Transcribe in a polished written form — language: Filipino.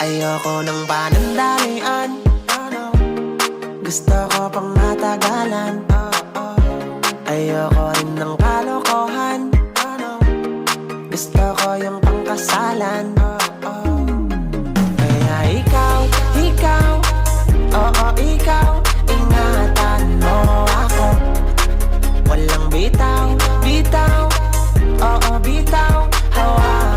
Ayoko ng panandalian, gusto ko pang matagalan. Ayoko rin ng kalokohan, gusto ko yung pangkasalan. Kaya ikaw, oo ikaw, ingatan mo ako. Walang bitaw, oo bitaw, hawakan